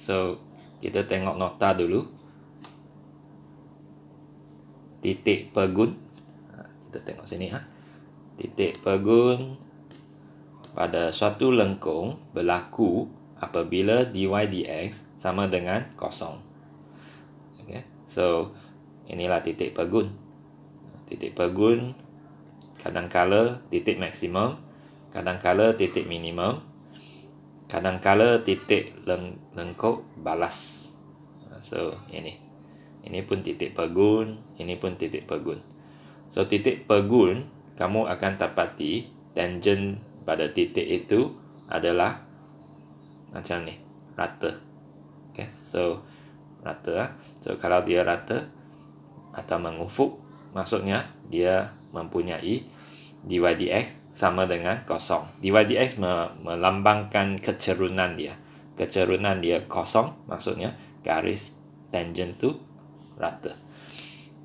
So kita tengok nota dulu. Titik pegun. Kita tengok sini ha. Titik pegun pada suatu lengkung berlaku apabila dy dx sama dengan kosong. Okay. So inilah titik pegun. Titik pegun kadangkala titik maksimum, kadangkala titik minimum, kadangkala titik lengkung balas. So ini pun titik pegun, ini pun titik pegun. So titik pegun, kamu akan dapati tangent pada titik itu adalah macam ni, rata. Okay, so rata. So kalau dia rata atau mengufuk, maksudnya dia mempunyai dy dx sama dengan kosong. Dy dx melambangkan kecerunan dia. Kecerunan dia kosong, maksudnya garis tangent tu rata.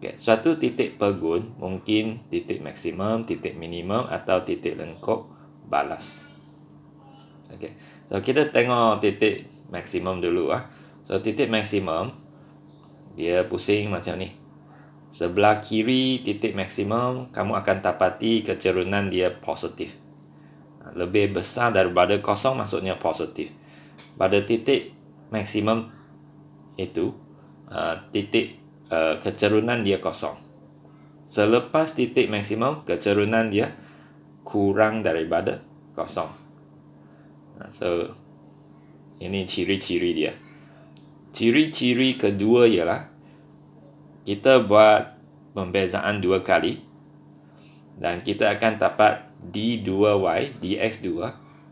Okay. Suatu titik pegun mungkin titik maksimum, titik minimum atau titik lengkung balas. Okay. So kita tengok titik maksimum dulu ah. So titik maksimum dia pusing macam ni. Sebelah kiri titik maksimum kamu akan dapati kecerunan dia positif. Lebih besar daripada kosong maksudnya positif. Pada titik maksimum itu titik kecerunan dia kosong. Selepas titik maksimum, kecerunan dia kurang daripada kosong. So ini ciri-ciri dia. Ciri-ciri kedua ialah kita buat pembezaan dua kali dan kita akan dapat d2y dx2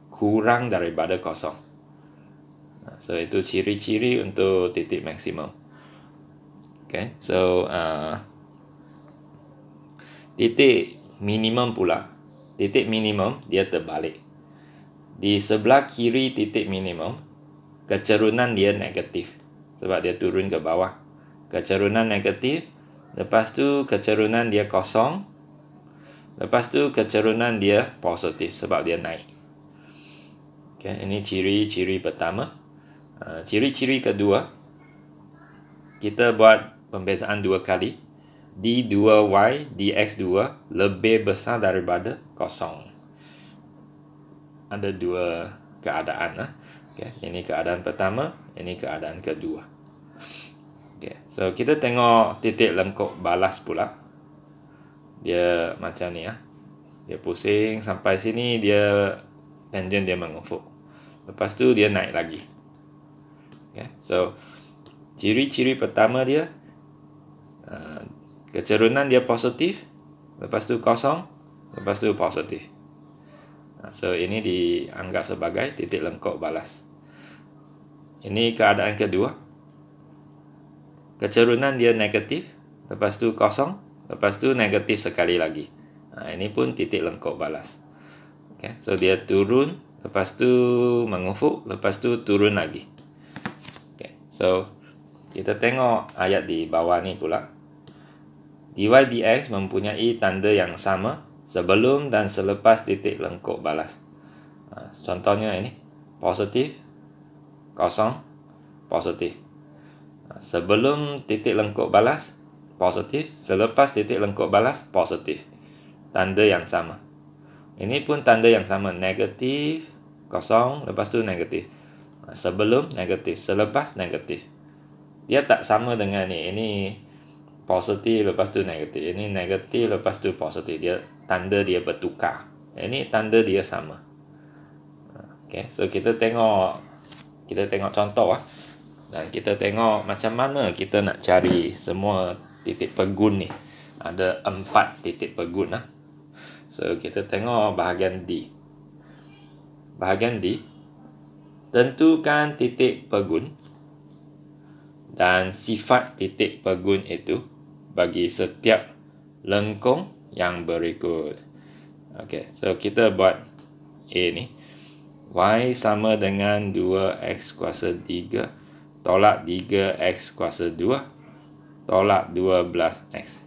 kurang daripada kosong. So itu ciri-ciri untuk titik maksimum. Okay, so titik minimum pula. Titik minimum dia terbalik. Di sebelah kiri titik minimum, kecerunan dia negatif sebab dia turun ke bawah. Kecerunan negatif, lepas tu kecerunan dia kosong, lepas tu kecerunan dia positif sebab dia naik. Okay, ini ciri-ciri pertama. Ciri-ciri kedua, kita buat pembezaan dua kali. d2y dx2 lebih besar daripada kosong. Ada dua keadaan. Okay, ini keadaan pertama, ini keadaan kedua. Okay, so kita tengok titik lengkung balas pula. Dia macam ni. Dia pusing sampai sini, dia tangent dia mengufuk. Lepas tu dia naik lagi. Okay, so ciri-ciri pertama dia kecerunan dia positif, lepas tu kosong, lepas tu positif. So ini dianggap sebagai titik lengkung balas. Ini keadaan kedua. Kecerunan dia negatif, lepas tu kosong, lepas tu negatif sekali lagi. Ini pun titik lengkung balas. Okay, so dia turun, lepas tu mengufuk, lepas tu turun lagi. Okay, so kita tengok ayat di bawah ni pula. dy dx mempunyai tanda yang sama sebelum dan selepas titik lengkung balas. Contohnya ini, positif, kosong, positif. Sebelum titik lengkung balas, positif. Selepas titik lengkung balas, positif. Tanda yang sama. Ini pun tanda yang sama, negatif, kosong, lepas tu negatif. Sebelum negatif, selepas negatif. Dia tak sama dengan ni. Ini positif, lepas tu negatif. Ini negatif, lepas tu positif. Dia tanda dia bertukar. Ini tanda dia sama. Okay, so kita tengok contoh dan kita tengok macam mana kita nak cari semua titik pegun ni. Ada 4 titik pegun So kita tengok bahagian D. Bahagian D, tentukan titik pegun dan sifat titik pegun itu bagi setiap lengkung yang berikut. Okay, so kita buat A ni. Y sama dengan 2x kuasa 3 tolak 3x kuasa 2 tolak 12x.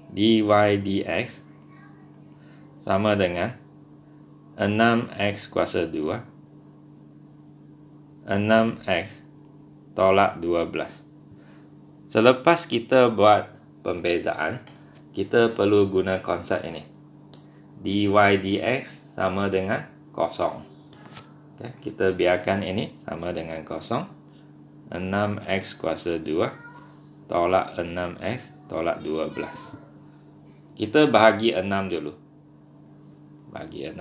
dy dx sama dengan 6x kuasa 2 6x tolak 12. Selepas kita buat pembezaan, kita perlu guna konsep ini. dy dx sama dengan kosong. Okay, kita biarkan ini sama dengan kosong. 6x kuasa 2 tolak 6x tolak 12. Kita bahagi 6 dulu. Bagi 6.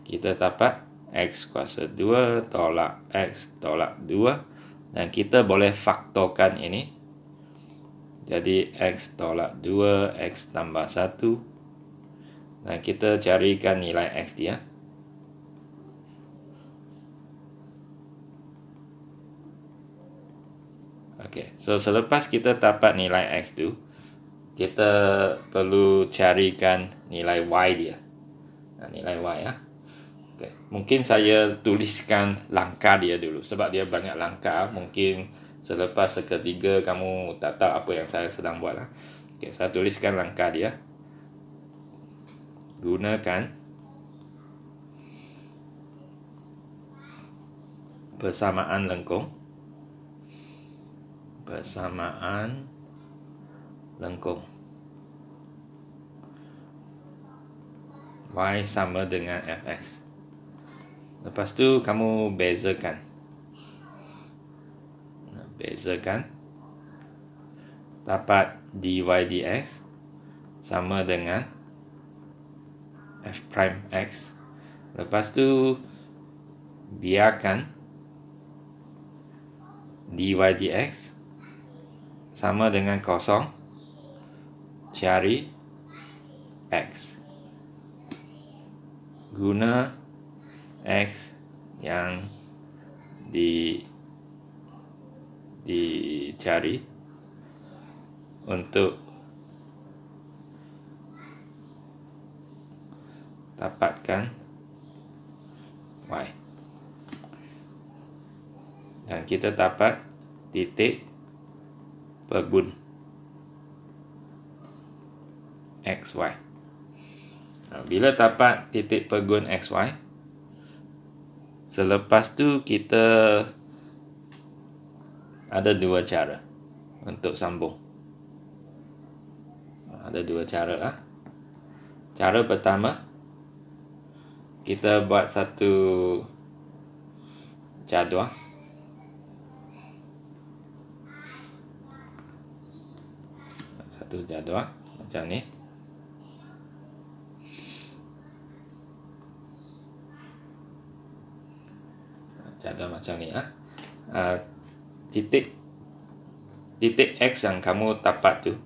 Kita dapat x kuasa 2 tolak x tolak 2. Dan kita boleh faktorkan ini. Jadi x tolak 2, x tambah 1. Dan kita carikan nilai x dia. Okey, so selepas kita dapat nilai x tu, kita perlu carikan nilai y dia. Nilai y ya. Okay. Mungkin saya tuliskan langkah dia dulu sebab dia banyak langkah. Mungkin selepas seketika kamu tak tahu apa yang saya sedang buat lah. Okay, saya tuliskan langkah dia. Gunakan persamaan lengkung. Persamaan lengkung. Y sama dengan fx. Lepas tu kamu bezakan. Bezakan. Dapat dy dx sama dengan f prime x. Lepas tu biarkan dy dx sama dengan kosong. Cari x. Guna x yang dicari untuk dapatkan y. Dan kita dapat titik pegun xy. Bila dapat titik pegun xy, selepas tu kita ada dua cara untuk sambung. Ada dua cara. Cara pertama, kita buat satu jadual. Satu jadual macam ni. Jadual macam ni. Titik x yang kamu dapat tu,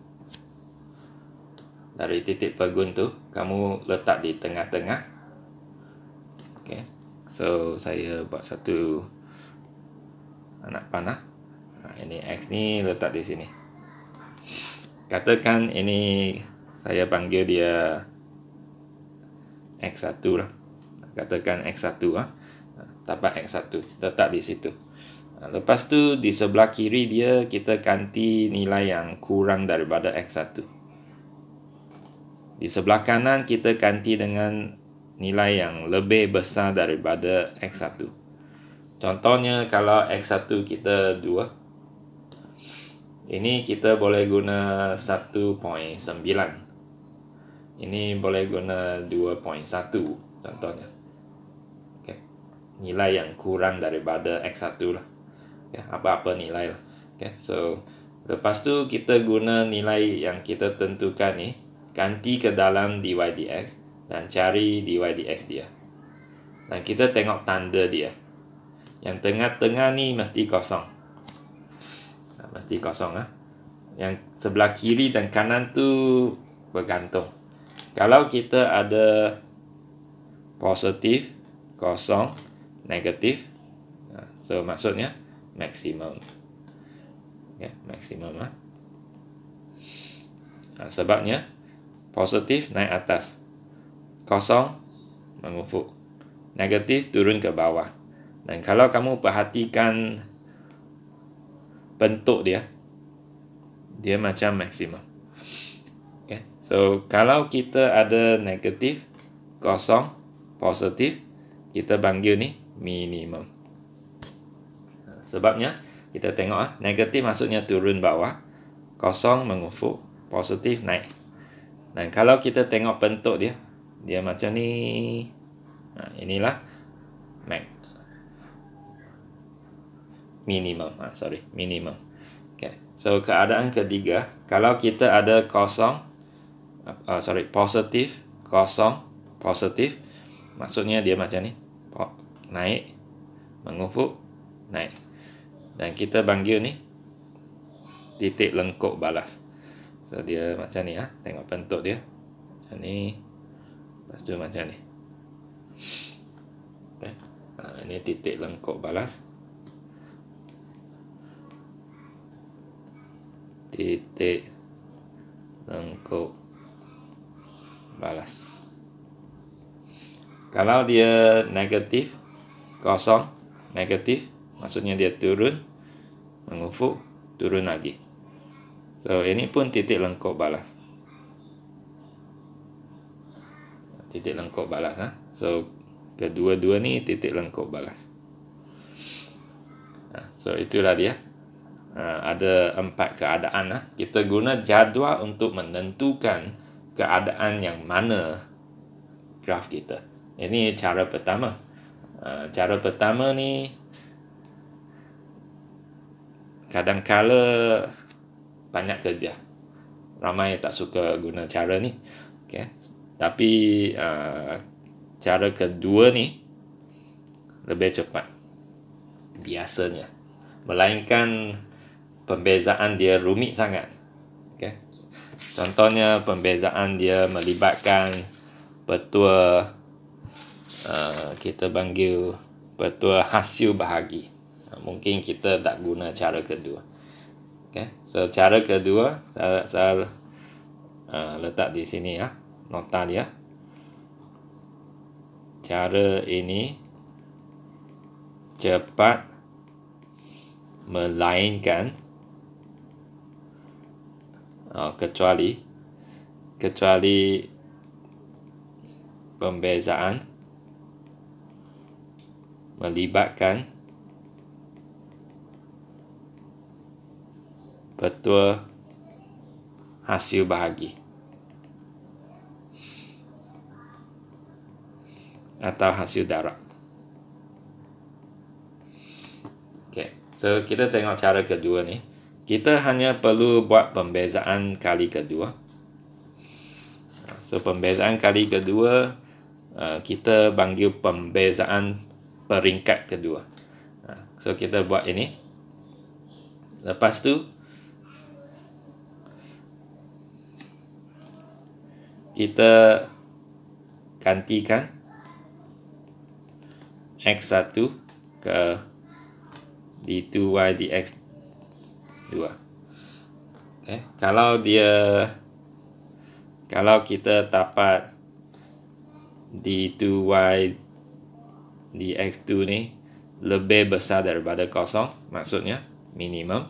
dari titik pegun tu, kamu letak di tengah-tengah. Okay. So saya buat satu anak panah. Ini x ni letak di sini. Katakan ini saya panggil dia x1 lah. Katakan x1 lah. Dapat x1 letak di situ. Lepas tu di sebelah kiri dia kita ganti nilai yang kurang daripada x1. Di sebelah kanan kita ganti dengan nilai yang lebih besar daripada x1. Contohnya kalau x1 kita 2, ini kita boleh guna 1.9. Ini boleh guna 2.1 contohnya. Okay. Nilai yang kurang daripada x1 lah. Okay. Apa-apa nilai lah. Okay. So lepas tu kita guna nilai yang kita tentukan ni, ganti ke dalam dy dx dan cari dy dx dia. Dan kita tengok tanda dia. Yang tengah-tengah ni mesti kosong. Mesti kosong lah. Yang sebelah kiri dan kanan tu bergantung. Kalau kita ada positif, kosong, negatif, so maksudnya maksimum. Ya, maksimum lah. Sebabnya positif naik atas, kosong mengufuk, negatif turun ke bawah. Dan kalau kamu perhatikan bentuk dia macam maksimum. Okay. So kalau kita ada negatif, kosong, positif, kita panggil ni minimum. Sebabnya kita tengok negatif maksudnya turun bawah, kosong mengufuk, positif naik. Dan kalau kita tengok bentuk dia macam ni. Inilah minimum. Minimum. Okay. So keadaan ketiga, kalau kita ada positif, kosong, positif, maksudnya dia macam ni, naik, mengufuk, naik. Dan kita panggil ni titik lengkuk balas. So dia macam ni tengok bentuk dia macam ni, lepas tu macam ni. Okay. Ini titik lengkuk balas. Titik lengkuk balas. Kalau dia negatif, kosong, negatif, maksudnya dia turun, mengufuk, turun lagi. So ini pun titik lengkuk balas. Titik lengkuk balas. So kedua-dua ni titik lengkuk balas. So itulah dia. Ada 4 keadaan. Kita guna jadual untuk menentukan keadaan yang mana graf kita. Ini cara pertama. Cara pertama ni kadang-kala banyak kerja. Ramai tak suka guna cara ni. Okay. Tapi cara kedua ni lebih cepat biasanya. Melainkan pembezaan dia rumit sangat. Okay. Contohnya pembezaan dia melibatkan petua, kita panggil petua hasil bahagi. Mungkin kita tak guna cara kedua. Okay. So cara kedua saya letak di sini nota dia. Cara ini cepat melainkan kecuali pembezaan melibatkan petua hasil bahagi atau hasil darab. Okay. So kita tengok cara kedua ni. Kita hanya perlu buat pembezaan kali kedua. So pembezaan kali kedua kita panggil pembezaan peringkat kedua. So kita buat ini. Lepas tu kita gantikan X1 ke D2Y dx2. Okay. Kalau kita dapat D2Y dx2 ni lebih besar daripada kosong, maksudnya minimum.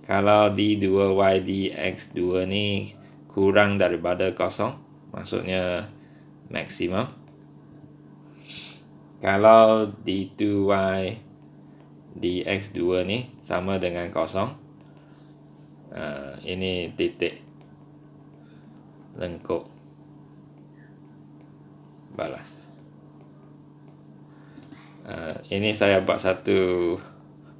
Kalau D2Y dx2 ni kurang daripada kosong, maksudnya maksimum. Kalau D2Y dx2 ni sama dengan kosong, ini titik lengkuk balas. Ini saya buat satu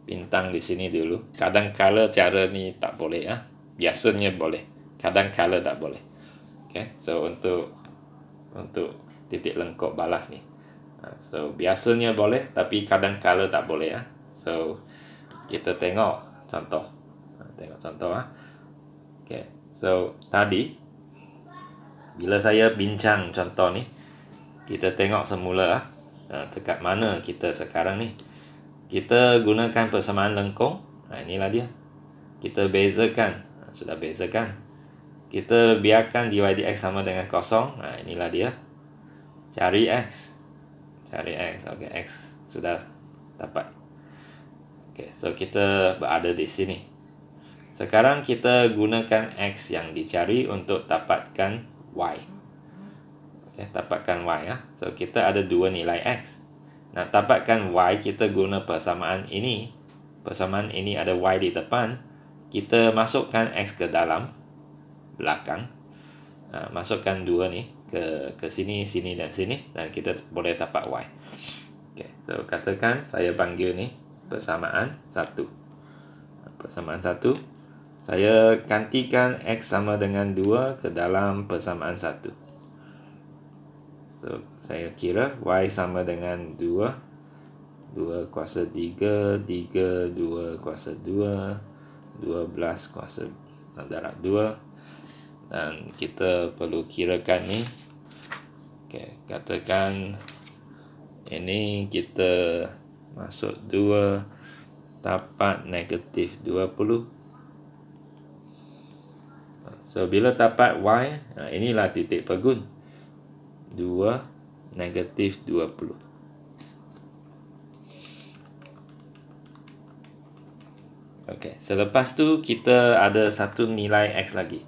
bintang di sini dulu. Kadang-kala cara ni tak boleh biasanya boleh, kadang-kala tak boleh. Okay. So untuk titik lengkuk balas ni, so biasanya boleh tapi kadang-kala tak boleh. So kita tengok contoh. Okay. So tadi bila saya bincang contoh ni, kita tengok semula dekat mana kita sekarang ni. Kita gunakan persamaan lengkung. Inilah dia. Kita bezakan. Sudah bezakan. Kita biarkan dy dx sama dengan kosong. Inilah dia. Cari X. Okay, X sudah dapat. Okay, so kita berada di sini. Sekarang kita gunakan X yang dicari untuk dapatkan Y. Okay, dapatkan Y. So kita ada dua nilai X. nak dapatkan Y, kita guna persamaan ini. Persamaan ini ada Y di depan. Kita masukkan X ke dalam belakang. Masukkan 2 ni ke sini, sini dan sini, dan kita boleh dapat Y. Okay, so katakan saya panggil ni persamaan 1. Persamaan 1, saya gantikan X sama dengan 2 ke dalam persamaan 1. So saya kira Y sama dengan 2 kuasa 3, 3, 2 kuasa 2, 12 kuasa darab 2. Dan kita perlu kirakan ni. Okay, katakan ini kita masuk 2 dapat negatif 20. So bila dapat Y, inilah titik pegun. 2 negatif 20. Okey, selepas tu kita ada satu nilai X lagi.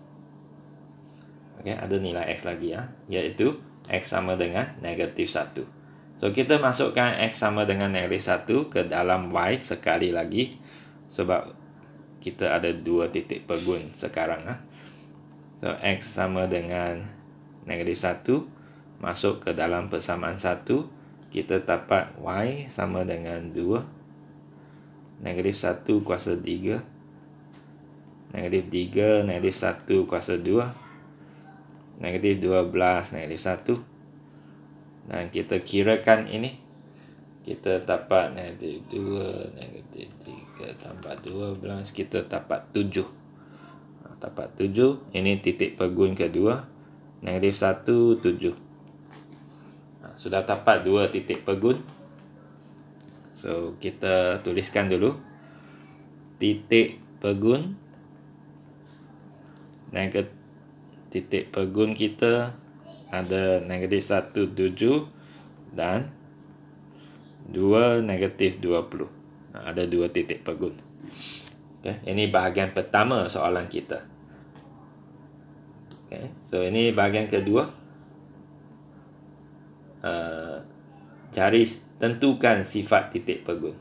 Okey, ada nilai X lagi ya, iaitu X sama dengan negatif 1. So kita masukkan X sama dengan negatif 1 ke dalam Y sekali lagi, sebab kita ada 2 titik pegun sekarang. So X sama dengan negatif 1 masuk ke dalam persamaan 1, kita dapat Y sama dengan 2 negatif 1 kuasa 3, negatif 3 negatif 1 kuasa 2, negatif 12 negatif 1. Dan kita kirakan ini, kita dapat negatif 2 negatif 3 tambah 12, kita dapat 7. Dapat 7, ini titik pegun kedua, negatif 1, 7. Sudah dapat 2 titik pegun. So kita tuliskan dulu titik pegun, titik pegun kita ada negatif 1, 7 dan 2 negatif 20. Ada 2 titik pegun. Okay, ini bahagian pertama soalan kita. Okay, so ini bahagian kedua. Cari, tentukan sifat titik pegun.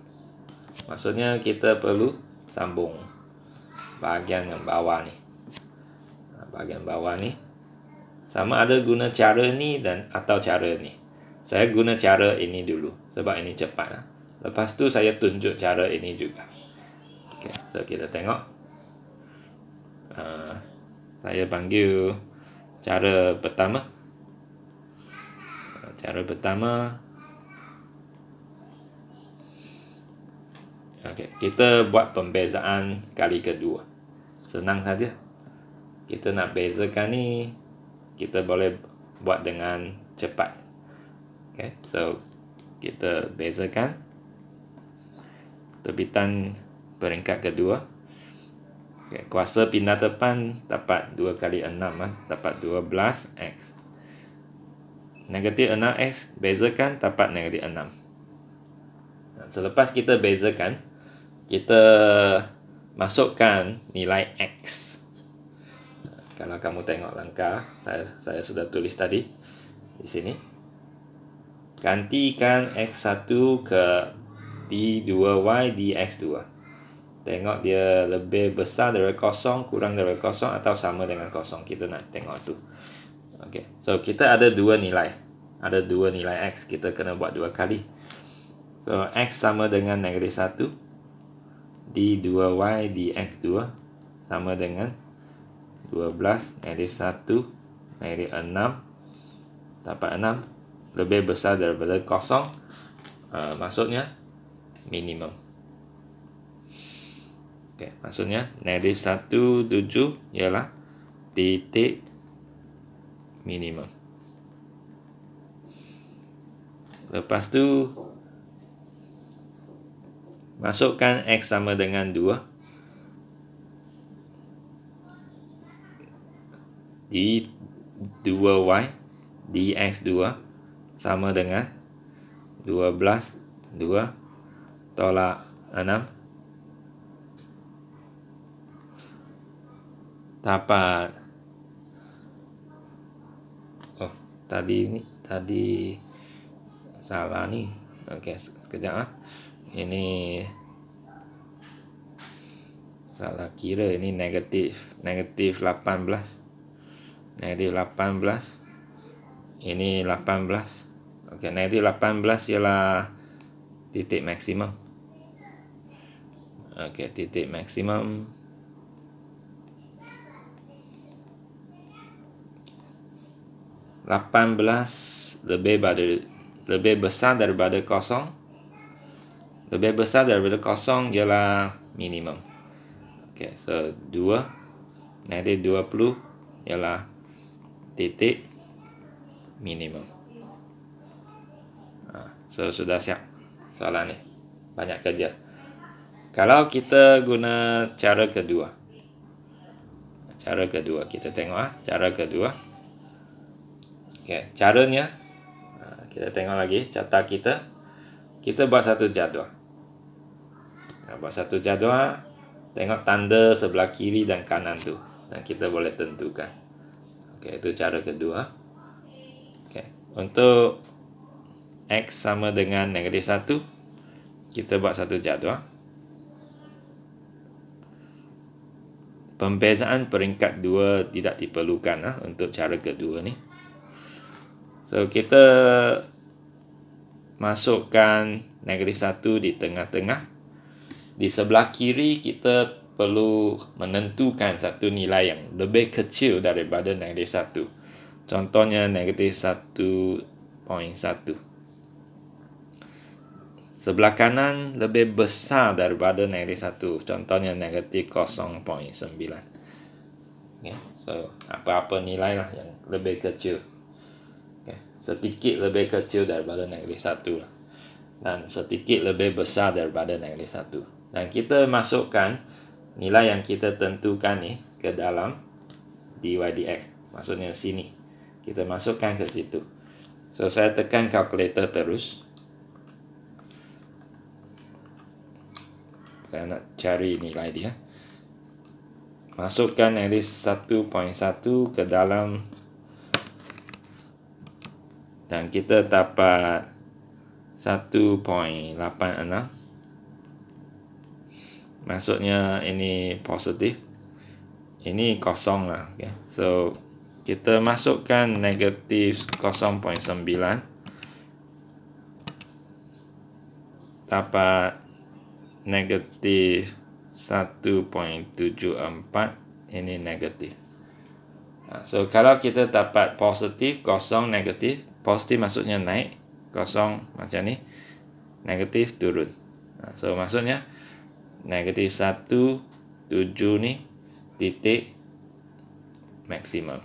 Maksudnya kita perlu sambung bahagian yang bawah ni. Bahagian bawah ni sama ada guna cara ni dan atau cara ni. Saya guna cara ini dulu sebab ini cepat. Lepas tu saya tunjuk cara ini juga. Okay, so kita tengok. Saya panggil cara pertama. Cara pertama, okay, kita buat pembezaan kali kedua. Senang saja. Kita nak bezakan ni, kita boleh buat dengan cepat. Okay, so kita bezakan terbitan peringkat kedua. Okay, kuasa pindah depan dapat 2 kali 6, dapat 12X. Negatif 6X, bezakan dapat negatif 6. Selepas kita bezakan, kita masukkan nilai X. Kalau kamu tengok langkah, saya sudah tulis tadi di sini. Gantikan X1 ke D2Y dX2. Tengok dia lebih besar dari 0, kurang dari 0 atau sama dengan 0. Kita nak tengok tu. Okay, so kita ada 2 nilai. Ada 2 nilai X. Kita kena buat 2 kali. So X sama dengan negatif 1. D2Y dX2 sama dengan 12 negatif 1 negatif 6. Dapat 6. Lebih besar daripada 0. Maksudnya minimum. Okay, maksudnya negatif 1, 7 ialah titik minimum. Lepas tu masukkan X sama dengan 2 di 2Y dX2 sama dengan 12 2 tolak 6 dapat tadi salah ni, Okey, sekejap ah. Ini salah kira, ini negatif 18. Negatif 18. Ini 18. Okey, negatif 18 ialah titik maksimum. Okey, titik maksimum. lebih besar daripada kosong. Lebih besar daripada kosong ialah minimum. Okey, so 2 negatif 20 ialah titik minimum. So sudah siap soalan ni. Banyak kerja. Kalau kita guna cara kedua. Cara kedua kita tengok cara kedua. Okey, caranya kita tengok lagi carta kita. Kita buat satu jadual. Buat satu jadual, tengok tanda sebelah kiri dan kanan tu, dan kita boleh tentukan. Okey, itu cara kedua. Okey, untuk X sama dengan negatif 1, kita buat satu jadual. Pembezaan peringkat 2 tidak diperlukan untuk cara kedua ni. So, kita masukkan negatif 1 di tengah-tengah. Di sebelah kiri, kita perlu menentukan satu nilai yang lebih kecil daripada negatif 1. Contohnya negatif 1.1. Sebelah kanan lebih besar daripada negatif 1. Contohnya negatif 0.9. Okay. So, apa-apa nilai lah yang lebih kecil. Okay. Sedikit lebih kecil daripada negatif 1 lah. Dan sedikit lebih besar daripada negatif 1. Dan kita masukkan nilai yang kita tentukan ni ke dalam dy dx. Maksudnya sini. Kita masukkan ke situ. So, saya tekan kalkulator terus. Saya nak cari nilai dia. Masukkan negatif 1.1 ke dalam, dan kita dapat 1.86. Maksudnya ini positif, ini kosong lah. Okay. So kita masukkan negatif 0.9, dapat negatif 1.74. Ini negatif. So kalau kita dapat positif, kosong, negatif. Positif maksudnya naik, kosong macam ni, negatif turun. So maksudnya negatif 1, 7 ni titik maksimum.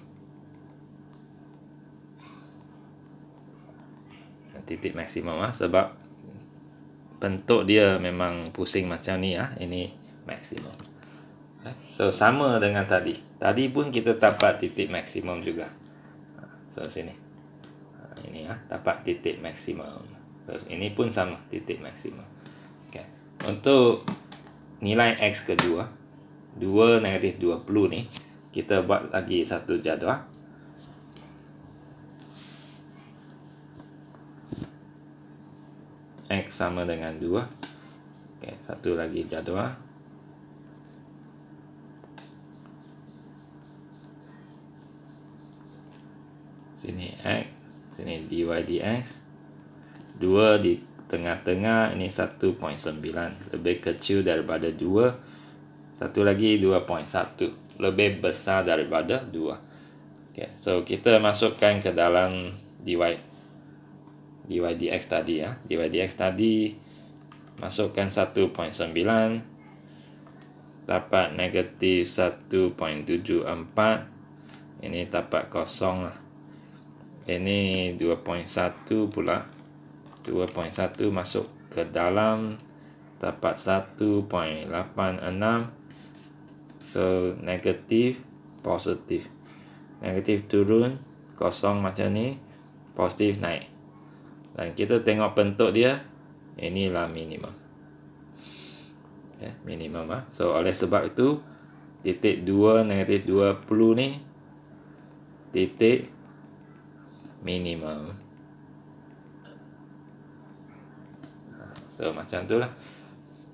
Titik maksimum sebab bentuk dia memang pusing macam ni ini maksimum. So sama dengan tadi. Tadi pun kita dapat titik maksimum juga. So sini. Ini dapat titik maksimum. So, ini pun sama titik maksimum. Okay. Untuk nilai X kedua, 2 negatif 20 ni, kita buat lagi satu jadual. X sama dengan 2. Okay, satu lagi jadual. Sini X, sini dy dx. 2 di tengah-tengah, ini 1.9. Lebih kecil daripada 2. Satu lagi 2.1. Lebih besar daripada 2. Okay, so kita masukkan ke dalam dy dx tadi dy dx tadi, masukkan 1.9, dapat negatif 1.74. Ini dapat kosong lah. Ini 2.1 pula. 2.1 masuk ke dalam, dapat 1.86. So negatif, positif. Negatif turun, kosong macam ni, positif naik. Dan kita tengok bentuk dia, inilah minimum. Okay, minimum So oleh sebab itu, titik 2 negatif 20 ni titik minimum. So macam tu lah.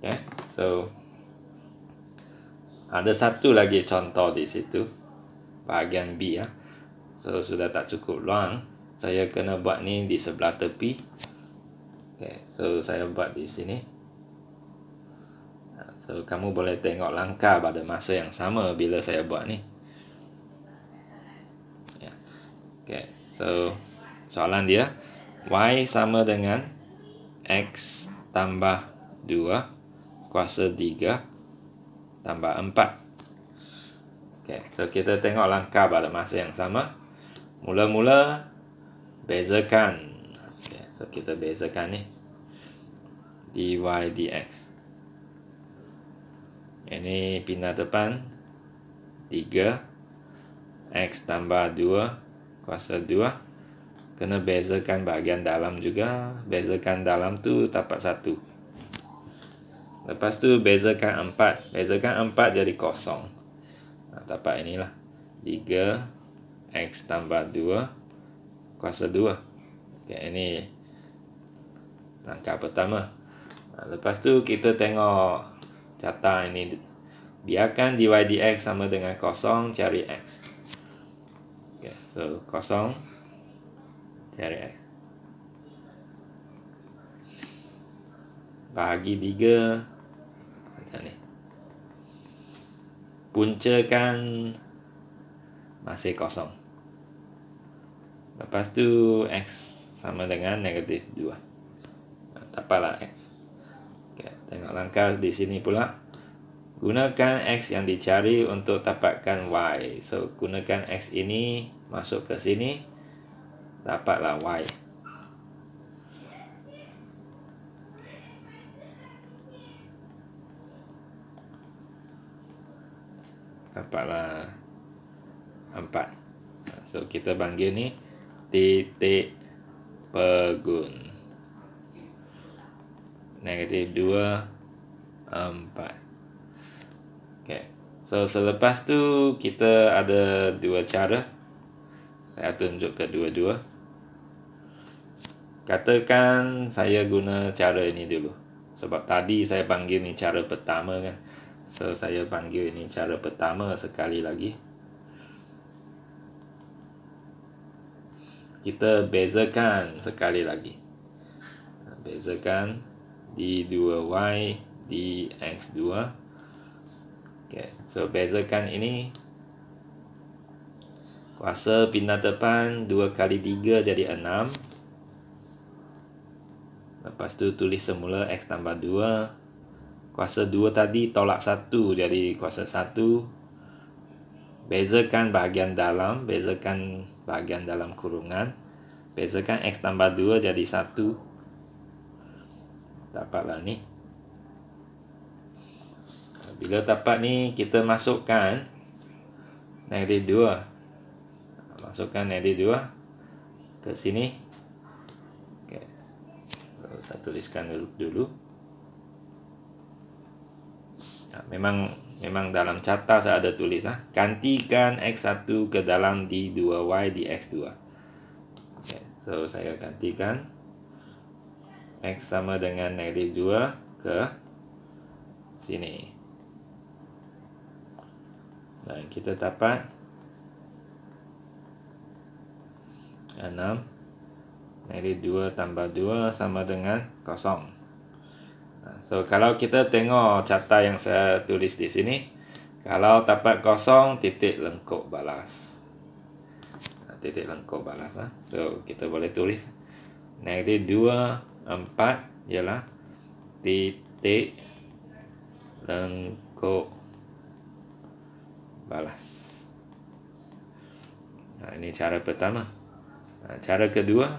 Okay. So ada satu lagi contoh di situ, bahagian B ya. So sudah tak cukup luang, saya kena buat ni di sebelah tepi. Okay. So saya buat di sini. So kamu boleh tengok langkah pada masa yang sama bila saya buat ni. Ya. Okay. So soalan dia, Y sama dengan X tambah 2 kuasa 3 tambah 4. Okay, so kita tengok langkah pada masa yang sama. Mula-mula bezakan. Okay, so kita bezakan ni. dy dx. Ini pindah depan 3 X tambah 2 kuasa 2. Kena bezakan bahagian dalam juga. Bezakan dalam tu dapat 1. Lepas tu bezakan 4. Bezakan 4 jadi kosong. Dapat inilah 3 X tambah 2 kuasa 2. Okay, ini langkah pertama. Lepas tu kita tengok carta ini. Biarkan dy dx sama dengan kosong, cari X. Okay, so kosong, cari X. Bahagi 3 macam ni. Puncakan masih kosong. Lepas tu X sama dengan negatif 2. Dapatlah X. Okay, tengok langkah di sini pula. Gunakan X yang dicari untuk dapatkan Y. So gunakan X ini masuk ke sini, dapatlah Y. Dapatlah 4. So kita panggil ni titik pegun. Negatif 2 4. Okay. So selepas tu kita ada dua cara. Saya tunjuk kedua-dua. Katakan saya guna cara ini dulu. Sebab tadi saya panggil ni cara pertama kan. So saya panggil ini cara pertama sekali lagi. Kita bezakan sekali lagi. Bezakan d2y dx2. Okay, so bezakan ini. Kuasa pindah depan 2 kali 3 jadi 6. Lepas tu tulis semula X tambah 2. Kuasa 2 tadi tolak 1 jadi kuasa 1. Bezakan bahagian dalam. Bezakan bahagian dalam kurungan. Bezakan X tambah 2 jadi 1. Dapatlah ni. Bila dapat ni, kita masukkan negatif 2. Masukkan negatif 2 ke sini. Okay. Saya tuliskan dulu. Memang dalam carta saya ada tulis. Gantikan X1 ke dalam D2Y dx2. Okay. So saya gantikan X sama dengan negatif 2 ke sini. Dan kita dapat 6 negatif 2 tambah 2 sama dengan 0. So kalau kita tengok carta yang saya tulis di sini, kalau dapat 0 titik lengkuk balas. Titik lengkuk balas. So kita boleh tulis negatif 2 4 ialah titik lengkuk balas. Ini cara pertama. Cara kedua,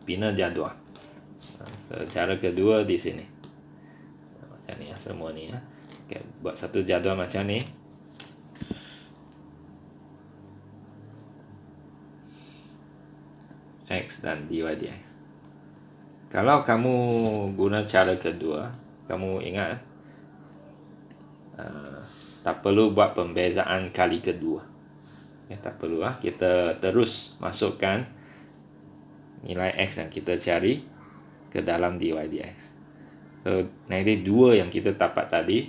bina jadual. Cara kedua di sini. Macam ni ya, semua ni ya. Okay, buat satu jadual macam ni. X dan dy dx. Kalau kamu guna cara kedua, kamu ingat tak perlu buat pembezaan kali kedua. Ya, tak perlu kita terus masukkan nilai X yang kita cari ke dalam dy dx. So, negatif 2 yang kita dapat tadi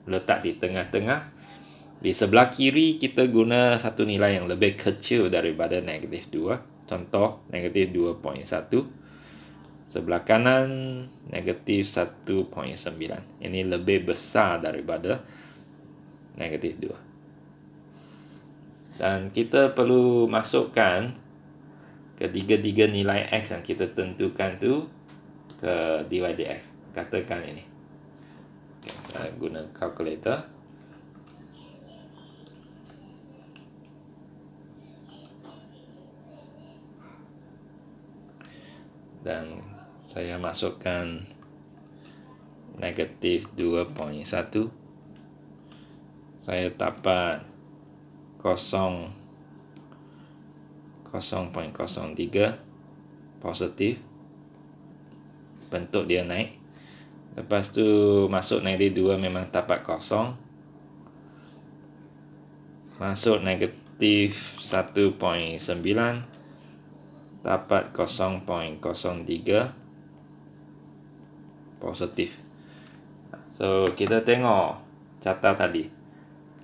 letak di tengah-tengah. Di sebelah kiri kita guna satu nilai yang lebih kecil daripada negatif 2. Contoh, negatif 2.1. Sebelah kanan, negatif 1.9. Ini lebih besar daripada negatif 2. Dan kita perlu masukkan ketiga-tiga nilai X yang kita tentukan tu ke dy dx. Katakan ini. Okay, saya guna kalkulator. Dan saya masukkan negatif 2.1. Saya dapat 0.03 positif. Bentuk dia naik. Lepas tu masuk negatif 2 memang dapat 0. Masuk negatif 1.9 dapat 0.03 positif. So kita tengok carta tadi.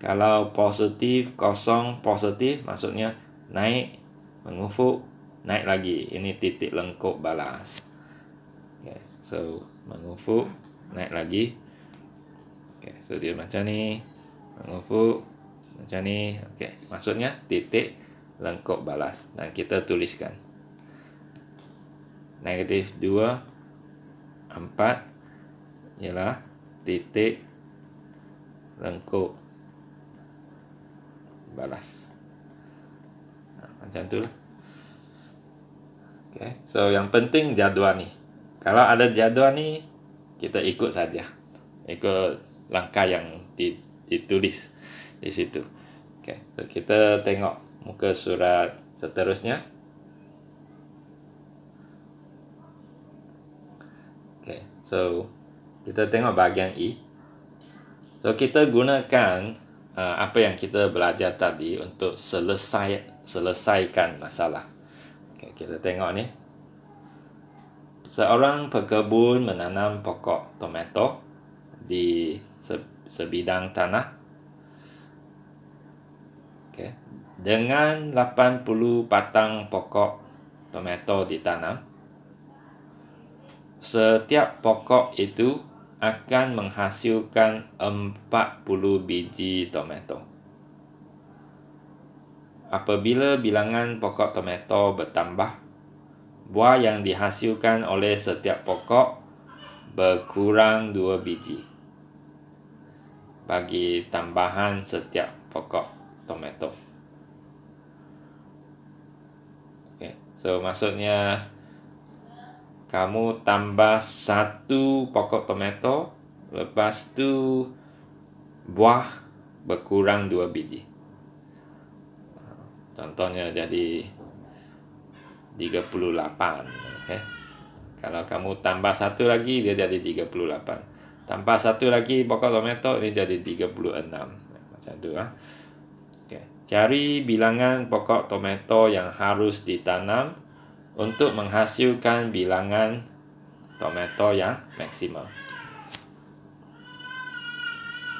Kalau positif, 0 positif, maksudnya naik, mengufuk, naik lagi. Ini titik lengkuk balas. Okay, so mengufuk, naik lagi. Okay, so dia macam ni, mengufuk macam ni. Okay, maksudnya titik lengkuk balas. Dan kita tuliskan negatif 2, 4 ialah titik lengkuk balas. Macam tu lah. Okay. So yang penting jadual ni. Kalau ada jadual ni, kita ikut saja. Ikut langkah yang ditulis di situ. Okay. So kita tengok muka surat seterusnya. Okay. So kita tengok bahagian E. So kita gunakan apa yang kita belajar tadi untuk selesaikan masalah. Okay, kita tengok ni. Seorang pekebun menanam pokok tomato di sebidang tanah. Okay. Dengan 80 batang pokok tomato ditanam. Setiap pokok itu akan menghasilkan 40 biji tomato. Apabila bilangan pokok tomato bertambah, buah yang dihasilkan oleh setiap pokok berkurang 2 biji bagi tambahan setiap pokok tomato. Okay. So maksudnya kamu tambah 1 pokok tomato, lepas tu buah berkurang 2 biji. Contohnya jadi 38. Okay. Kalau kamu tambah 1 lagi, dia jadi 38. Tambah 1 lagi pokok tomato, ini jadi 36. Macam tu lah. Okay. Cari bilangan pokok tomato yang harus ditanam untuk menghasilkan bilangan tomato yang maksimum.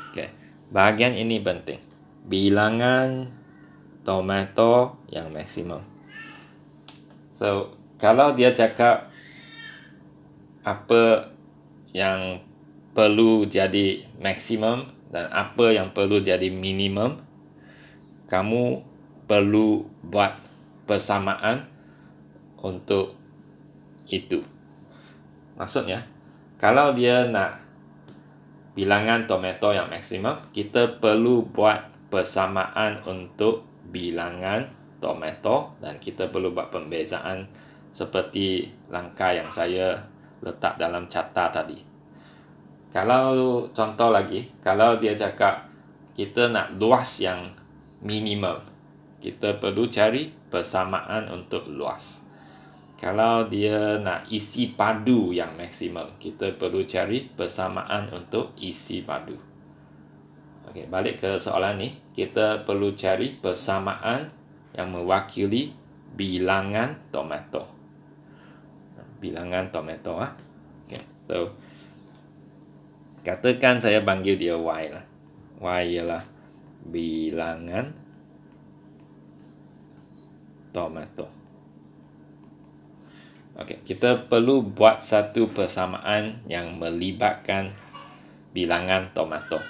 Okay. Bahagian ini penting. Bilangan tomato yang maksimum. So, kalau dia cakap apa yang perlu jadi maksimum dan apa yang perlu jadi minimum, kamu perlu buat persamaan untuk itu. Maksudnya, kalau dia nak bilangan tomato yang maksimum, kita perlu buat persamaan untuk bilangan tomato dan kita perlu buat pembezaan seperti langkah yang saya letak dalam carta tadi. Kalau contoh lagi, kalau dia cakap kita nak luas yang minimum, kita perlu cari persamaan untuk luas. Kalau dia nak isi padu yang maksimum, kita perlu cari persamaan untuk isi padu. Okey, balik ke soalan ni, kita perlu cari persamaan yang mewakili bilangan tomato. bilangan tomato. Okay. So katakan saya panggil dia Y lah. Y ialah bilangan tomato. Okey, kita perlu buat satu persamaan yang melibatkan bilangan tomato.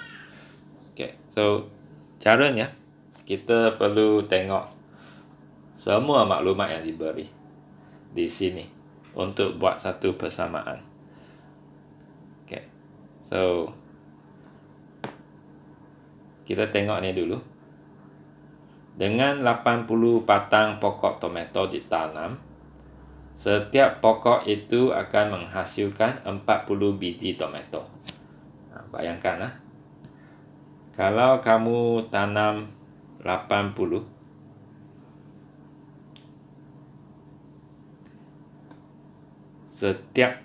Okey, so caranya kita perlu tengok semua maklumat yang diberi di sini untuk buat satu persamaan. Okey. So kita tengok ni dulu. Dengan 80 batang pokok tomato ditanam, setiap pokok itu akan menghasilkan 40 biji tomato. Bayangkan kalau kamu tanam 80, setiap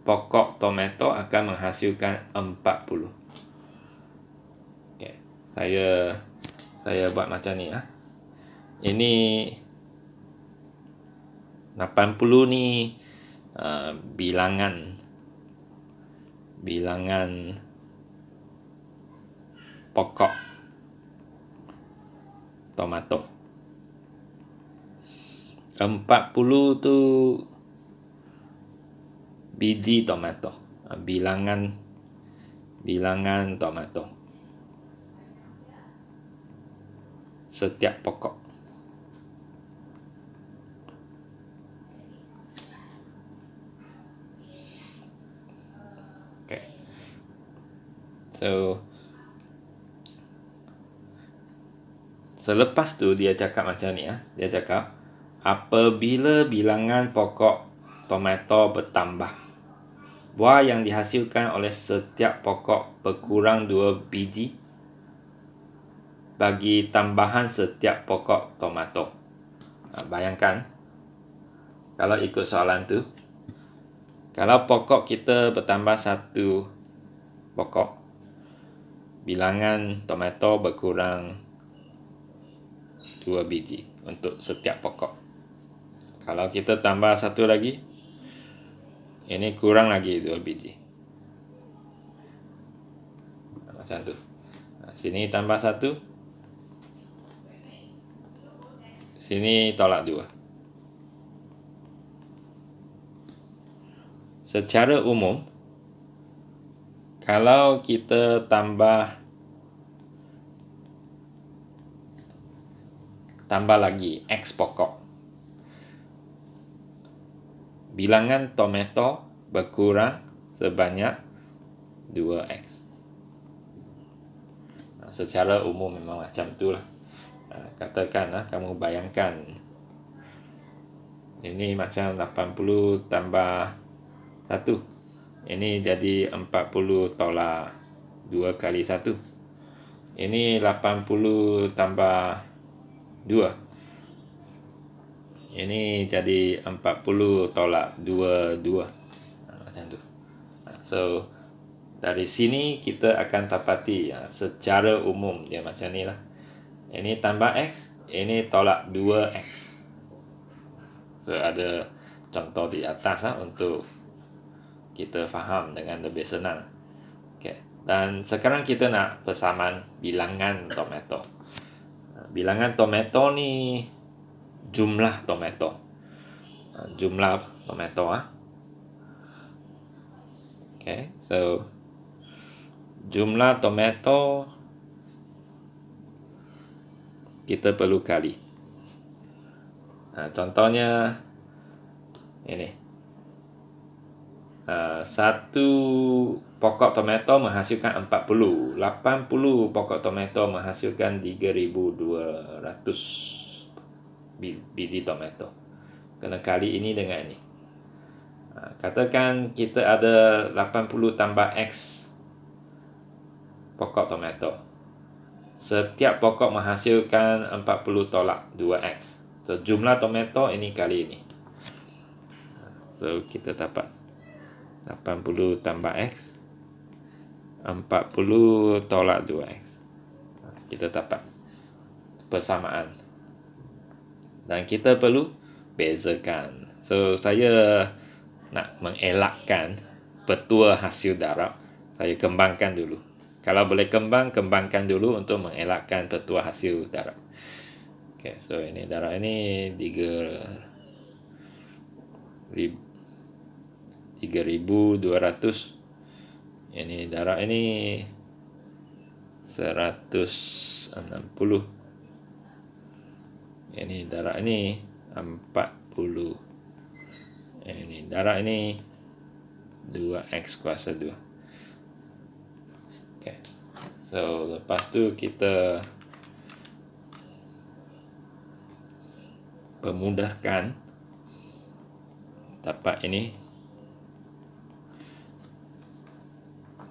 pokok tomato akan menghasilkan 40. Okay. Saya buat macam ni. Ini 80 ni bilangan pokok tomato. 40 tu biji tomato. Bilangan tomato setiap pokok. Okay. So selepas tu dia cakap macam ni. Dia cakap apabila bilangan pokok tomato bertambah, buah yang dihasilkan oleh setiap pokok berkurang 2 biji bagi tambahan setiap pokok tomato. Bayangkan kalau ikut soalan tu, kalau pokok kita bertambah 1 pokok, bilangan tomato berkurang 2 biji untuk setiap pokok. Kalau kita tambah 1 lagi, ini kurang lagi 2 biji. Macam tu. Sini tambah 1, sini tolak 2. Secara umum, kalau kita tambah lagi X pokok, bilangan tomato berkurang sebanyak 2X. Secara umum memang macam tu lah. Katakan kamu bayangkan ini macam 80 tambah 1, ini jadi 40 tolak 2 kali 1. Ini 80 tambah 2, ini jadi 40 tolak 2. Macam tu. So dari sini kita akan dapati secara umum dia macam ni lah. Ini tambah X, ini tolak 2X. So ada contoh di atas untuk kita faham dengan lebih senang. Okay. Dan sekarang kita nak persamaan bilangan tomato. Bilangan tomato ni jumlah tomato. Jumlah tomato. Okay. So jumlah tomato kita perlu kali. Contohnya ini. 1 pokok tomato menghasilkan 40. 80 pokok tomato menghasilkan 3.200 biji tomato. Kena kali ini dengan ini. Katakan kita ada 80 tambah X pokok tomato. Setiap pokok menghasilkan 40 tolak 2X. So jumlah tomato ini kali ini. So kita dapat 80 tambah X, 40 tolak 2X. Kita dapat persamaan. Dan kita perlu bezakan So saya nak mengelakkan petua hasil darab, saya kembangkan dulu. Kalau boleh kembangkan dulu untuk mengelakkan petua hasil darab. Okay, so ini darab ini 3.200. Ini darab ini 160. Ini darab ini 40. Ini darab ini 2x kuasa 2. Okay. So lepas tu kita permudahkan tapak ini.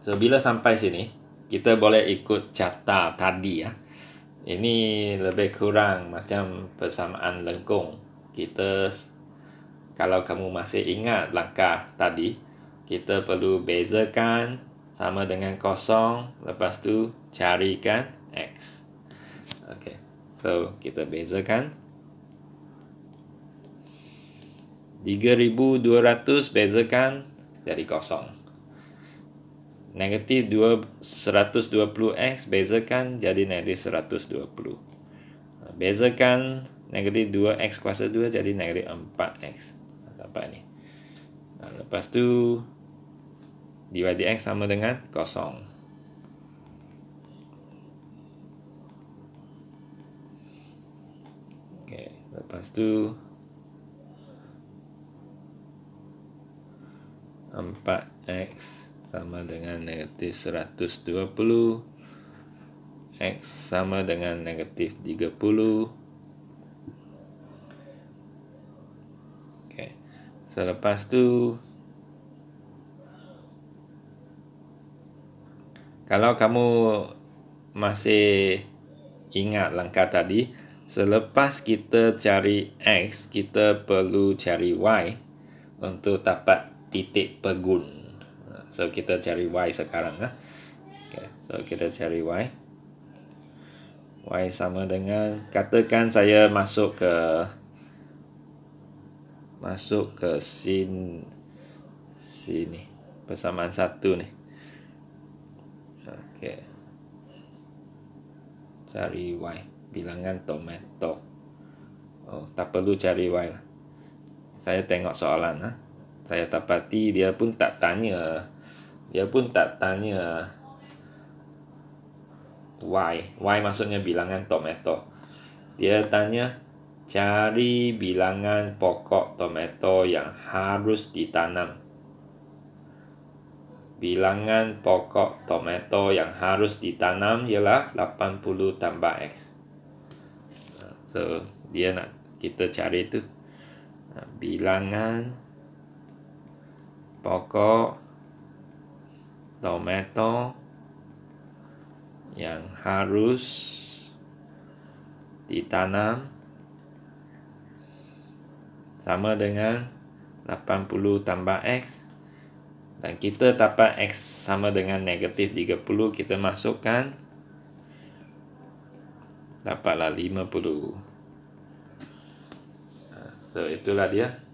So bila sampai sini, kita boleh ikut carta tadi ya. Ini lebih kurang macam persamaan lengkung. Kalau kamu masih ingat langkah tadi, kita perlu bezakan sama dengan kosong, lepas tu carikan X. Okay. So kita bezakan 3.200 bezakan jadi kosong. Negatif 120x bezakan jadi negatif 120. Bezakan negatif 2x kuasa 2 jadi negatif 4x. Dapat ni. Lepas tu divide x sama dengan kosong. Okay, lepas tu 4x sama dengan negatif 120, x sama dengan negatif 30. Okay. Selepas tu, kalau kamu masih ingat langkah tadi, selepas kita cari x, kita perlu cari y untuk dapat titik pegun. So kita cari y sekarang. Okay. So kita cari y. Y sama dengan, katakan saya masuk ke sini persamaan 1 ni. Okay. Cari y, bilangan tomato. Oh, tak perlu cari y lah. Saya tengok soalan. Saya dapati dia pun tak tanya y. Y maksudnya bilangan tomato. Dia tanya cari bilangan pokok tomato yang harus ditanam. Bilangan pokok tomato yang harus ditanam ialah 80 tambah X. So dia nak kita cari tu bilangan pokok tomato yang harus ditanam sama dengan 80 tambah X, dan kita dapat X sama dengan negatif 30, kita masukkan dapatlah 50. So itulah dia.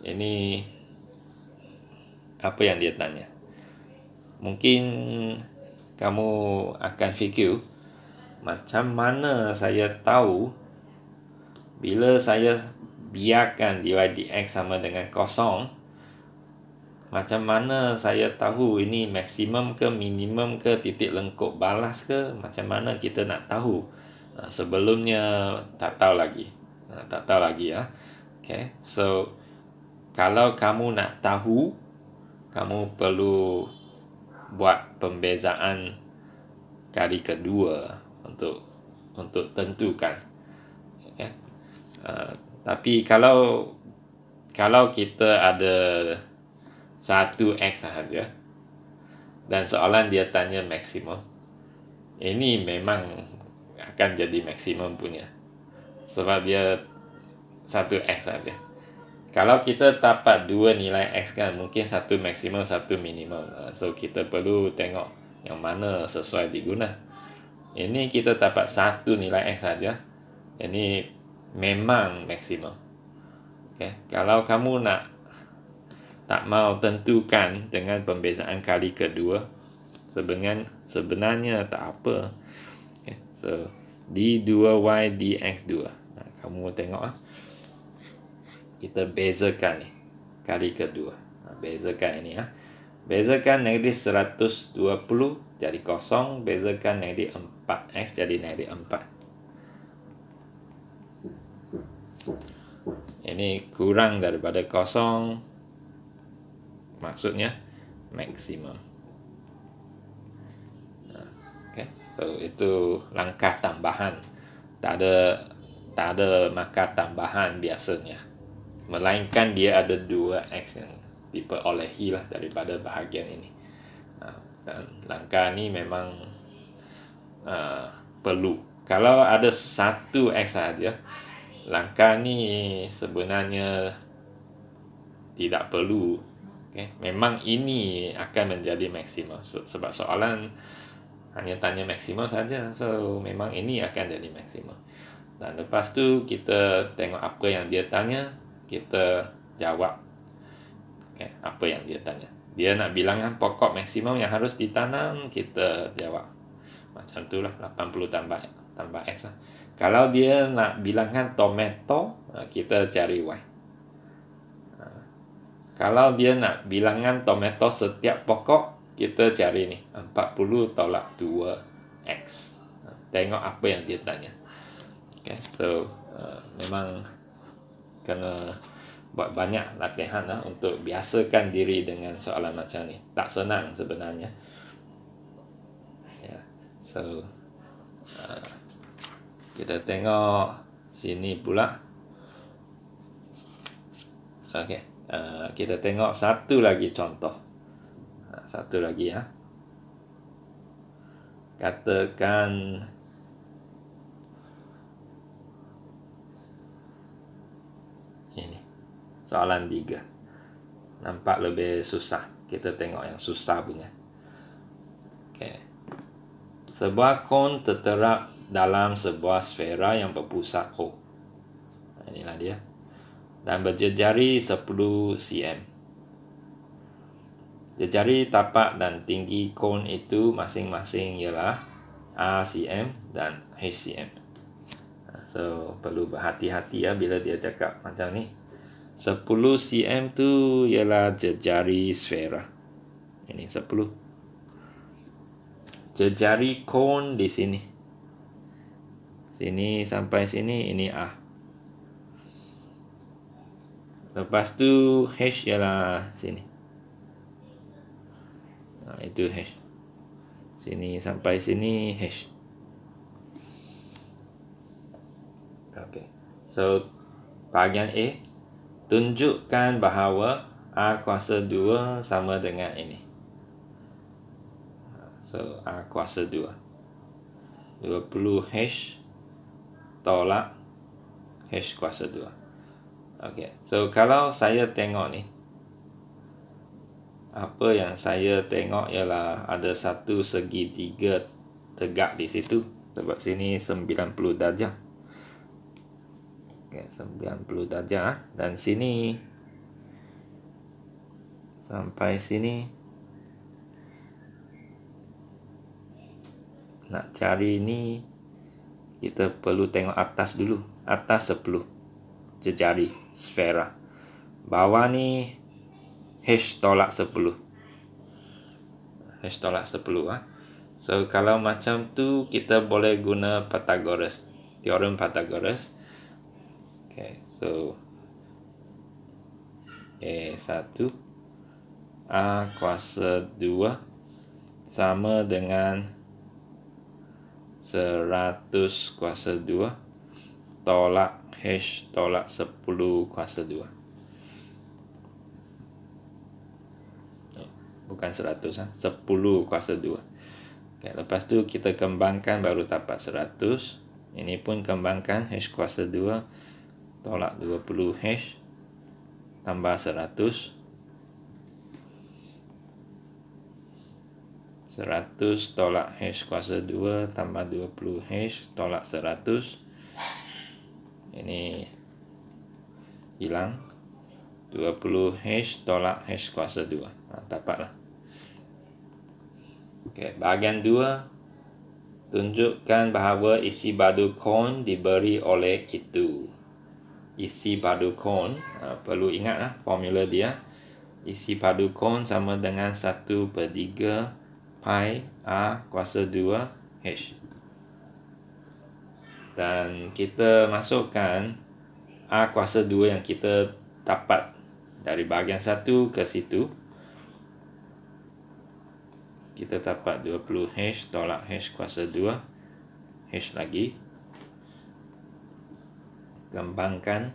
Ini apa yang dia tanya. Mungkin kamu akan fikir, macam mana saya tahu bila saya biarkan divide x sama dengan kosong, macam mana saya tahu ini maksimum ke minimum ke titik lengkup balas ke, macam mana kita nak tahu? Sebelumnya tak tahu lagi. Ya. Okay. So kalau kamu nak tahu, kamu perlu buat pembezaan kali kedua untuk tentukan. Okay. Tapi kalau kita ada 1x sahaja dan soalan dia tanya maksimum, ini memang akan jadi maksimum punya, sebab dia 1x saja. Kalau kita dapat dua nilai x kan, mungkin satu maksimum, satu minimum. So kita perlu tengok yang mana sesuai diguna. Ini kita dapat satu nilai x saja. Ini memang maksimum. Okay. Kalau kamu tak mau tentukan dengan pembezaan kali kedua, sebenarnya tak apa. Okay. So D2Y dx2. Kamu tengok kita bezakan ni kali kedua. Bezakan ini bezakan negatif 120 jadi kosong, bezakan negatif 4x jadi negatif 4. Ini kurang daripada kosong, maksudnya maksimum. Okay. So itu langkah tambahan. Tak ada markah tambahan biasanya, melainkan dia ada 2x yang diperolehi lah daripada bahagian ini. Dan langkah ni memang perlu. Kalau ada 1x saja, langkah ni sebenarnya tidak perlu. Okay. Memang ini akan menjadi maksimum sebab soalan hanya tanya maksimum saja. So memang ini akan jadi maksimum. Dan lepas tu kita tengok apa yang dia tanya, kita jawab. Okay, apa yang dia tanya. Dia nak bilangan pokok maksimum yang harus ditanam, kita jawab macam tu lah, 80 tambah x lah. Kalau dia nak bilangan tomato, kita cari y. Kalau dia nak bilangan tomato setiap pokok, kita cari ni 40 tolak 2x. Tengok apa yang dia tanya. Okay, so memang kena buat banyak latihan untuk biasakan diri dengan soalan macam ni. Tak senang sebenarnya. Yeah. So kita tengok sini pula. Okay, kita tengok satu lagi contoh. Satu lagi katakan ini soalan 3. Nampak lebih susah. Kita tengok yang susah punya. Okay. Sebuah kon terterap dalam sebuah sfera yang berpusat O. Inilah dia. Dan berjejari 10 cm. Jejari tapak dan tinggi kon itu masing-masing ialah R cm dan H cm. So perlu berhati-hati bila dia cakap macam ni. 10 cm tu ialah jejari sfera. Ini 10. Jejari kon di sini. Sini sampai sini ini A. Lepas tu H ialah sini. Itu H. Sini sampai sini H. Okay. So bahagian A, tunjukkan bahawa A kuasa 2 sama dengan ini. So A kuasa 2 20H tolak H kuasa 2. Okay. So kalau saya tengok ni, apa yang saya tengok ialah ada satu segitiga tegak di situ. Sebab sini 90 darjah. Okay, 90 darjah. Dan sini sampai sini nak cari ni, kita perlu tengok atas dulu. Atas 10 jejari sfera. Bawah ni H tolak 10. H tolak 10 So kalau macam tu kita boleh guna Pythagoras, teorem Pythagoras. Okay, so A1 A kuasa 2 sama dengan 100 kuasa 2 tolak H tolak 10 kuasa 2. Bukan 100 10 kuasa 2. Okay, lepas tu kita kembangkan baru dapat 100. Ini pun kembangkan H kuasa 2 tolak 20H tambah 100. 100 tolak H kuasa 2 tambah 20H tolak 100. Ini hilang. 20H tolak H kuasa 2. Dapatlah. Okay, bahagian 2. Tunjukkan bahawa isi badu kon diberi oleh itu. Isi badu kon, perlu ingat formula dia. Isi badu kon sama dengan 1/3 pi A kuasa 2 H. Dan kita masukkan A kuasa 2 yang kita dapat dari bahagian 1 ke situ. Kita dapat 20H tolak H kuasa 2 H lagi. Kembangkan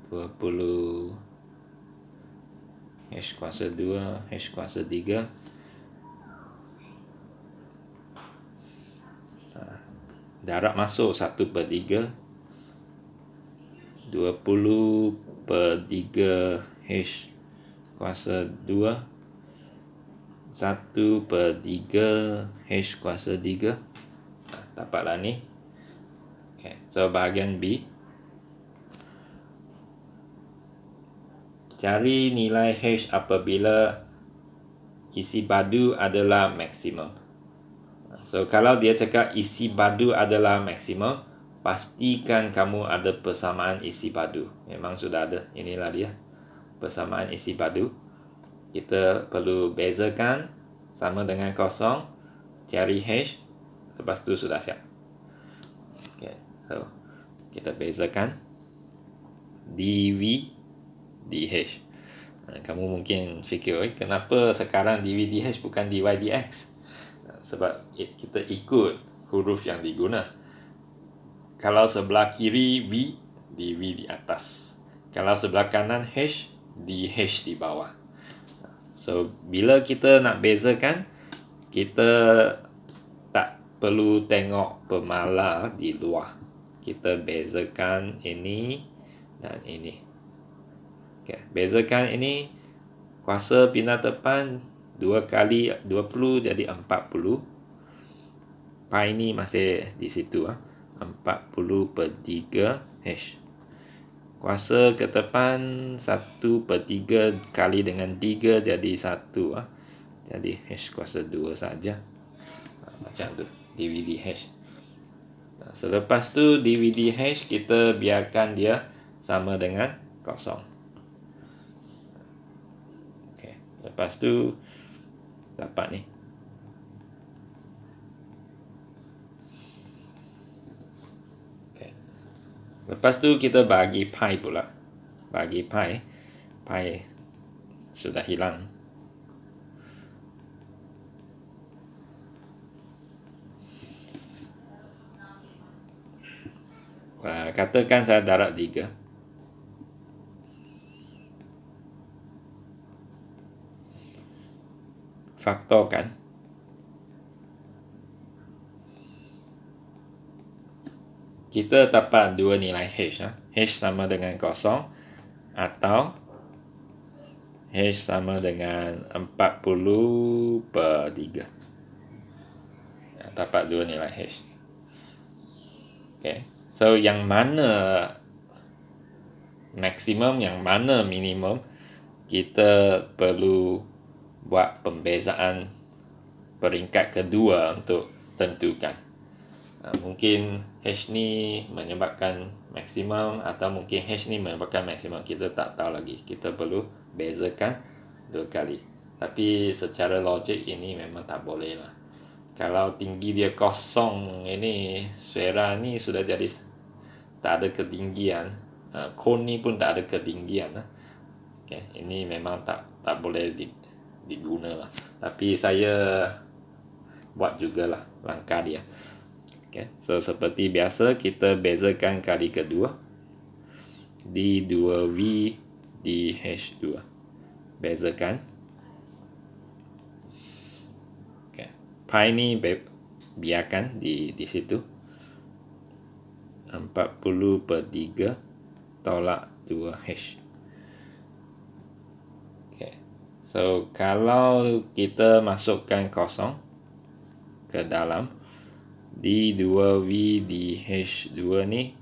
20 H kuasa 2 H kuasa 3. Darab masuk 1/3. 20/3 H kuasa 2 1/3 H kuasa 3. Dapatlah ni. Okay. So bahagian B, cari nilai H apabila isi badu adalah maksimum. So kalau dia cakap isi badu adalah maksimum, pastikan kamu ada persamaan isi badu. Memang sudah ada. Inilah dia persamaan isi badu. Kita perlu bezakan sama dengan kosong, cari H, lepas tu sudah siap. Okay, so kita bezakan dV dH. Kamu mungkin fikir, kenapa sekarang dV dH bukan dy dx? Sebab kita ikut huruf yang diguna. Kalau sebelah kiri V, dV di atas. Kalau sebelah kanan H, dH di bawah. So, bila kita nak bezakan, kita tak perlu tengok pemala di luar. Kita bezakan ini dan ini. Okay. Bezakan ini, kuasa pindah tepan 2 kali 20 jadi 40. Pi ini masih di situ. 40/3 H. Kuasa ke depan 1/3 kali dengan 3 jadi 1. Jadi H kuasa 2 saja. Macam tu dV dH. Selepas tu dV dH kita biarkan dia sama dengan kosong. Okay. Lepas tu dapat ni. Lepas tu kita bagi pi pula. Bagi pi. Pi sudah hilang. Katakan saya darab 3. Faktorkan. Kita dapat dua nilai H. H sama dengan kosong atau H sama dengan 40/3. Dapat dua nilai H. Okay. So yang mana maksimum, yang mana minimum, kita perlu buat pembezaan peringkat kedua untuk tentukan. Mungkin H ni menyebabkan maksimum atau mungkin H ni menyebabkan maksimum. Kita tak tahu lagi. Kita perlu bezakan dua kali. Tapi secara logik ini memang tak boleh lah. Kalau tinggi dia kosong, ini sfera ni sudah jadi tak ada ketinggian. Kon ni pun tak ada ketinggian. Okay, ini memang tak boleh diguna lah. Tapi saya buat jugalah langkah dia. Okay. So seperti biasa kita bezakan kali kedua D2V DH2. Bezakan. Okay. Pi ni biarkan di situ. 40/3 tolak 2H. Okay. So kalau kita masukkan kosong ke dalam D2V DH2 ni,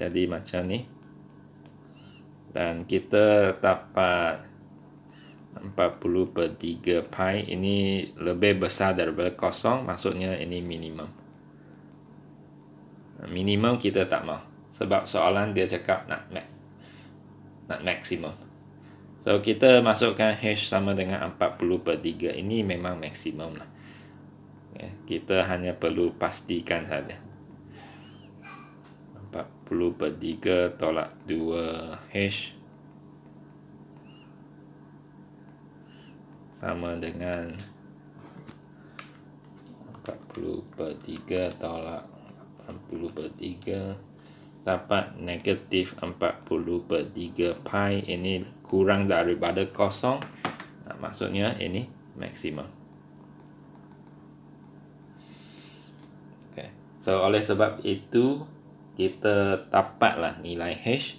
jadi macam ni. Dan kita dapat 40/3 pi. Ini lebih besar daripada kosong, maksudnya ini minimum. Minimum kita tak mau, sebab soalan dia cakap nak maksimum. So kita masukkan H sama dengan 40/3. Ini memang maksimum lah. Kita hanya perlu pastikan saja. 40/3 tolak 2H sama dengan 40/3 tolak 80/3, dapat negatif 40/3 pi. Ini kurang daripada kosong, maksudnya ini maksimum. So oleh sebab itu kita dapatlah nilai H.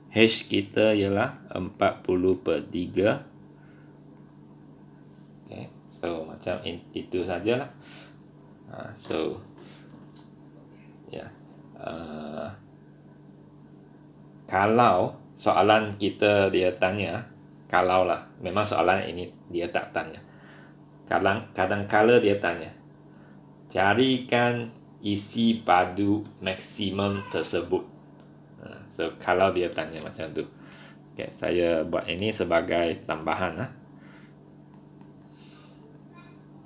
H kita ialah 40/3. So macam itu sajalah. So ya, kalau soalan kita dia tanya, kalau lah memang soalan ini dia tak tanya, kadang-kala dia tanya, carikan isi padu maksimum tersebut. So kalau dia tanya macam tu, saya buat ini sebagai tambahan.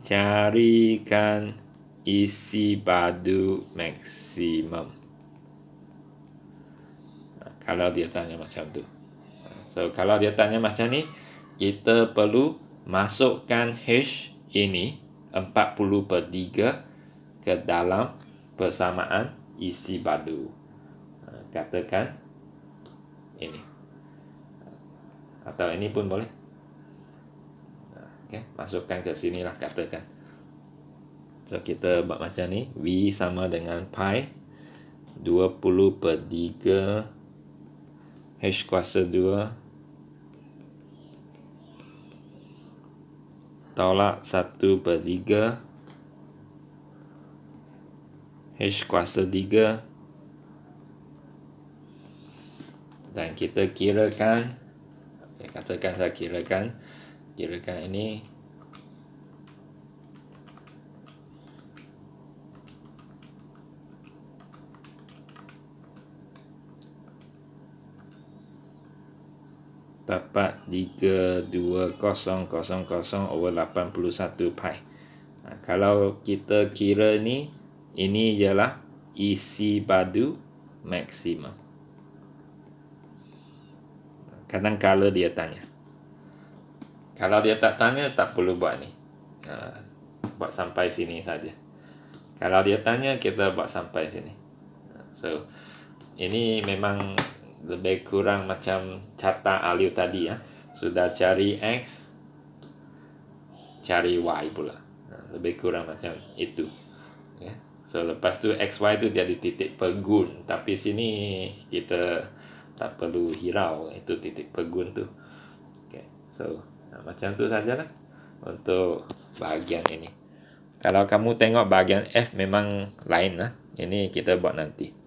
Carikan isi padu maksimum. Kalau dia tanya macam tu. So kalau dia tanya macam ni, kita perlu masukkan H ini 40/3 ke dalam persamaan isi padu. Katakan ini, atau ini pun boleh. Masukkan ke sini lah, katakan. So kita buat macam ni. V sama dengan pi 20/3 H kuasa 2 tolak 1/3 H kuasa 3, dan kita kirakan, katakan saya kirakan ini dapat 32,000/81 pi. Kalau kita kira ini ialah isi padu maksimum. Kadang-kala dia tanya. Kalau dia tak tanya, tak perlu buat ni. Buat sampai sini saja. Kalau dia tanya, kita buat sampai sini. So ini memang lebih kurang macam carta alio tadi ya. Sudah cari X, cari Y pula. Lebih kurang macam itu. So lepas tu XY tu jadi titik pegun, tapi sini kita tak perlu hirau itu titik pegun tu. So macam tu sajalah untuk bahagian ini. Kalau kamu tengok bahagian F memang lain lah. Ini kita buat nanti.